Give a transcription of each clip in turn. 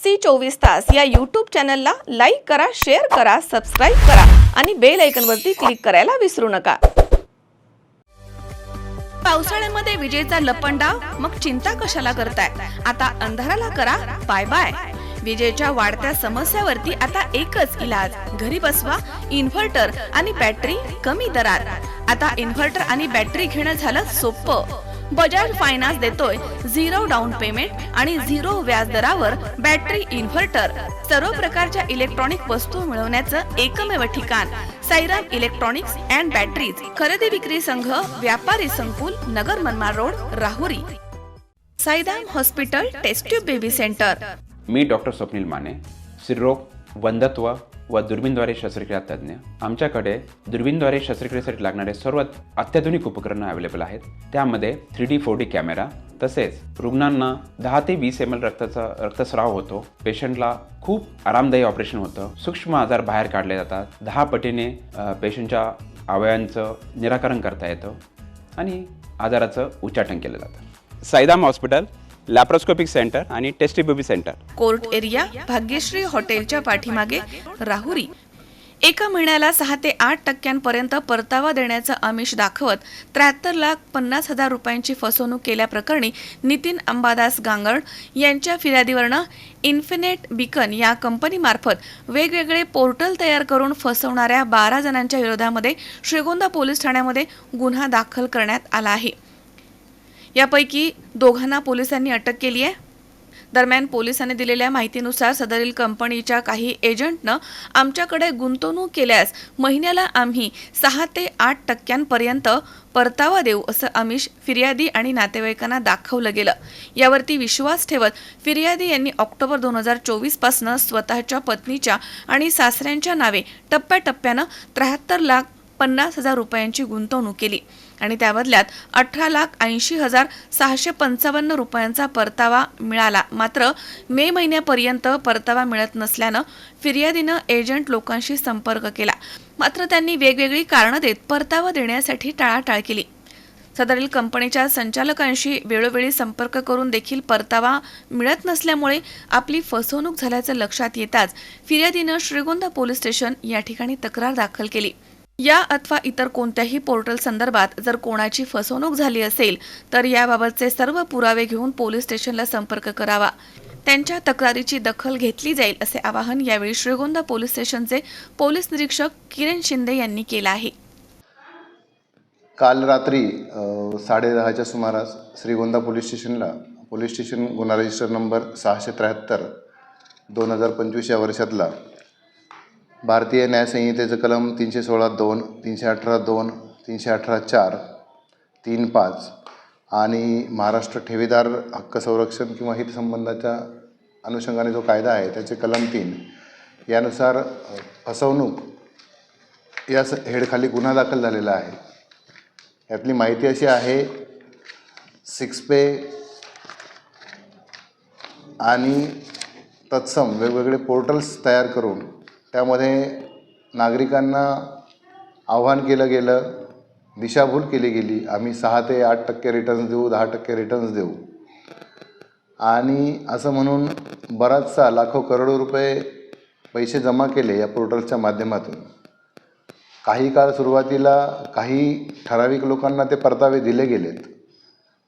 SC24 या YouTube चॅनलला like करा, शेअर करा, सबस्क्राईब करा आणि बेल आयकॉनवरती क्लिक करायला विसरू नका। पावसाळ्यामध्ये विजेचा लपंडाव, मग चिंता कशाला करताय? आता अंधाराला करा बाय बाय। विजेच्या वाढत्या समस्यावरती आता एकच इलाज, घरी बसवा इन्व्हर्टर आणि बॅटरी कमी दरात। आता इन्व्हर्टर आणि बॅटरी घेणं झालं सोपं। बजाज फायनान्स देतोय 0 डाऊन पेमेंट आणि 0 व्याज दरावर बॅटरी इन्व्हर्टर। सर्व प्रकारच्या इलेक्ट्रॉनिक वस्तू मिळवण्याचं एकमेव ठिकाण साईराम इलेक्ट्रॉनिक्स अँड बॅटरीज। खरेदी विक्री संघ, व्यापारी संकुल, Nagar Manmad road, Rahuri. Sairam hospital test tube baby centre. मी डॉक्टर स्वप्नील माने, स्त्रीरोग, वंध्यत्व व दुर्बीणद्वारे शस्त्रक्रिया तज्ञ। आमच्याकडे दुर्बीणद्वारे शस्त्रक्रियेसाठी लागणारे सर्व अत्याधुनिक उपकरणं अवेलेबल आहेत। त्यामध्ये 3D 4D कॅमेरा, तसेच रुग्णांना 10 ते 20 ml रक्तस्राव होतो। पेशंटला खूप आरामदायी ऑपरेशन होतं। सूक्ष्म आजार बाहेर काढले जातात। 10 पटीने पेशंटच्या अवयवांचं निराकरण करता येतं आणि आजाराचं उच्चाटन केलं जातं। साईराम हॉस्पिटल, लॅप्रोस्कोपिक सेंटर आणि test baby centre, court area, Bhagyashree हॉटेलच्या पाठीमागे, राहुरी। एका महिन्याला 6 ते 8% परतावा देण्याचं आमिष दाखवत 73,50,000 रुपयांची फसवणूक केल्याप्रकरणी नितीन अंबादास गांगड यांच्या फिर्यादीवरनं इन्फिनेट बीकन या कंपनीमार्फत वेगवेगळे पोर्टल तयार करून फसवणाऱ्या 12 जणांच्या विरोधामध्ये श्रीगोंदा पोलीस ठाण्यामध्ये गुन्हा दाखल करण्यात आला आहे। यापैकी दोघांना पोलिसांनी अटक केली आहे। दरम्यान पोलिसांनी दिलेल्या माहितीनुसार सदरील कंपनीच्या काही एजंटनं आमच्याकडे गुंतवणूक केल्यास महिन्याला आम्ही 6 ते 8% परतावा देऊ असं आमिष फिर्यादी आणि नातेवाईकांना दाखवलं गेलं। यावरती विश्वास ठेवत फिर्यादी यांनी ऑक्टोबर 2024 पासून स्वतःच्या पत्नीच्या आणि सासऱ्यांच्या नावे टप्प्याटप्प्यानं 73,50,000 रुपयांची गुंतवणूक केली आणि त्याबदल्यात 18,80,655 रुपयांचा परतावा मिळाला। मात्र मे महिन्यापर्यंत परतावा मिळत नसल्यानं फिर्यादीनं एजंट लोकांशी संपर्क केला, मात्र त्यांनी वेगवेगळी कारणं देत परतावा देण्यासाठी टाळाटाळ केली। सदरील कंपनीच्या संचालकांशी वेळोवेळी संपर्क करून देखील परतावा मिळत नसल्यामुळे आपली फसवणूक झाल्याचं लक्षात येताच फिर्यादीनं श्रीगोंदा पोलीस स्टेशन या ठिकाणी तक्रार दाखल केली। या अथवा इतर कोणत्याही पोर्टल संदर्भात जर कोणाची फसवणूक झाली असेल तर याबाबतचे सर्व पुरावे घेऊन पोलीस स्टेशनला संपर्क करावा, त्यांच्या तक्रारीची दखल घेतली जाईल असे आवाहन यावेळी श्रीगोंदा पोलीस स्टेशनचे पोलीस निरीक्षक किरण शिंदे यांनी केलं आहे। काल रात्री 10:30च्या सुमारास श्रीगोंदा पोलीस स्टेशन गुन्हा रजिस्टर नंबर 673/2025 या वर्षातला भारतीय न्याय संहितेचं कलम 316(2), 318(2), 318(4), 3(5) आणि महाराष्ट्र ठेवीदार हक्क संरक्षण किंवा हित संबंधाच्या अनुषंगाने जो कायदा आहे त्याचे कलम 3 यानुसार फसवणूक या हेडखाली गुन्हा दाखल झालेला आहे। यातली माहिती अशी आहे, 6पे आणि तत्सम वेगवेगळे पोर्टल्स तयार करून त्यामध्ये नागरिकांना आव्हान केलं गेलं, दिशाभूल केली गेली। आम्ही 6 ते 8% रिटर्न्स देऊ, 10% रिटर्न्स देऊ आणि असं म्हणून बराचसा लाखो करोडो रुपये पैसे जमा केले या पोर्टल्सच्या माध्यमातून। काही काळ सुरुवातीला काही ठराविक लोकांना ते परतावे दिले गेलेत,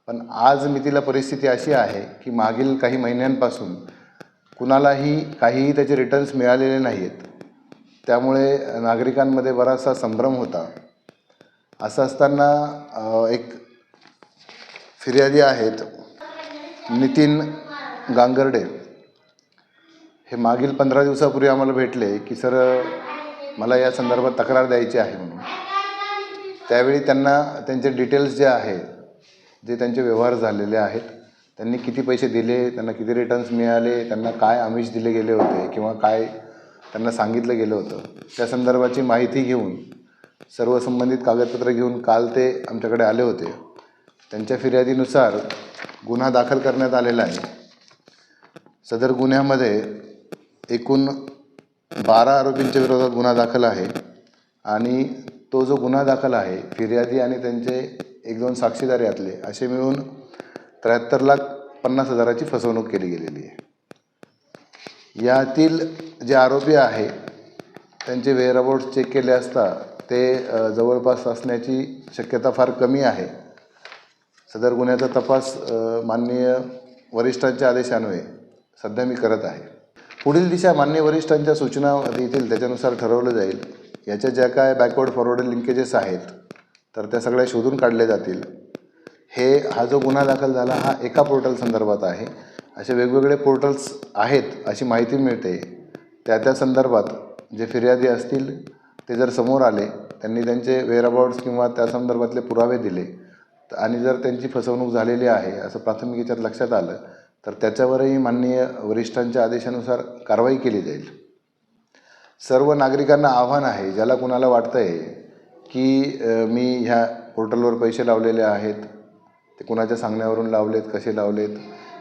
पण आज मितीला परिस्थिती अशी आहे की मागील काही महिन्यांपासून कुणालाही काहीही त्याचे रिटर्न्स मिळालेले नाही आहेत। त्यामुळे नागरिकांमध्ये बराचसा संभ्रम होता। असं असताना एक फिर्यादी आहेत नितीन गांगर्डे, हे मागील 15 दिवसापूर्वी आम्हाला भेटले की सर मला या संदर्भात तक्रार द्यायची आहे म्हणून। त्यावेळी त्यांना त्यांचे डिटेल्स जे आहे, जे त्यांचे व्यवहार झालेले आहेत, त्यांनी किती पैसे दिले, त्यांना किती रिटर्न्स मिळाले, त्यांना काय आमिष दिले गेले होते किंवा काय त्यांना सांगितलं गेलं होतं, त्या संदर्भाची माहिती घेऊन सर्व संबंधित कागदपत्र घेऊन काल ते आमच्याकडे आले होते। त्यांच्या फिर्यादीनुसार गुन्हा दाखल करण्यात आलेला आहे। सदर गुन्ह्यामध्ये एकूण 12 आरोपींच्या विरोधात गुन्हा दाखल आहे आणि तो जो गुन्हा दाखल आहे, फिर्यादी आणि त्यांचे 1-2 साक्षीदार यातले असे मिळून 73,50,000ची फसवणूक केली गेलेली आहे। यातील जे आरोपी आहे त्यांचे वेअरअबाउट्स चेक केले असता ते जवळपास असण्याची शक्यता फार कमी आहे. सदर गुन्ह्याचा तपास माननीय वरिष्ठांच्या आदेशान्वये सध्या मी करत आहे. पुढील दिशा माननीय वरिष्ठांच्या सूचना येतील त्याच्यानुसार ठरवलं जाईल. याच्या ज्या काय बॅकवर्ड फॉरवर्ड लिंकेजेस आहेत तर त्या सगळ्या शोधून काढले जातील. हा जो गुन्हा दाखल झाला हा एका पोर्टल संदर्भात आहे. असे वेगवेगळे पोर्टल्स आहेत अशी माहिती मिळते. त्या संदर्भात जे फिर्यादी असतील ते जर समोर आले, त्यांनी त्यांचे वेअरअबाउट्स किंवा त्या संदर्भातले पुरावे दिले आणि जर त्यांची फसवणूक झालेली आहे असं प्राथमिक विचार लक्षात आलं तर त्याच्यावरही माननीय वरिष्ठांच्या आदेशानुसार कारवाई केली जाईल. सर्व नागरिकांना आव्हान आहे, ज्याला कुणाला वाटतं आहे की मी ह्या पोर्टलवर पैसे लावलेले आहेत, ते कुणाच्या सांगण्यावरून लावलेत, कसे लावलेत,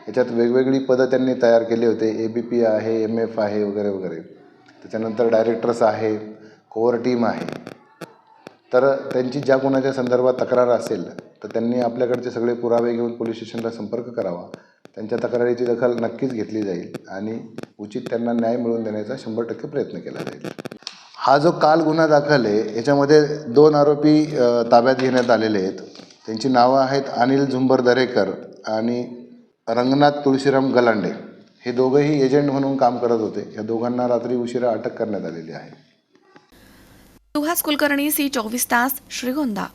याच्यात वेगवेगळी पदं त्यांनी तयार केली होते. ABP आहे, MF आहे वगैरे वगैरे. त्याच्यानंतर डायरेक्टर्स आहे, कोअर टीम आहे. तर त्यांची ज्या कोणाच्या संदर्भात तक्रार असेल तर त्यांनी आपल्याकडचे सगळे पुरावे घेऊन पोलीस स्टेशनला संपर्क करावा. त्यांच्या तक्रारीची दखल नक्कीच घेतली जाईल आणि उचित त्यांना न्याय मिळवून देण्याचा 100% प्रयत्न केला जाईल. हा जो काल गुन्हा दाखल आहे याच्यामध्ये 2 आरोपी ताब्यात घेण्यात आलेले आहेत. त्यांची नावं आहेत अनिल झुंबर दरेकर आणि रंगनाथ तुळशीराम गलांडे. हे दोघंही एजंट म्हणून काम करत होते. या दोघांना रात्री उशिरा अटक करण्यात आलेली आहे. सुहास कुलकर्णी, C24 तास, श्रीगोंदा.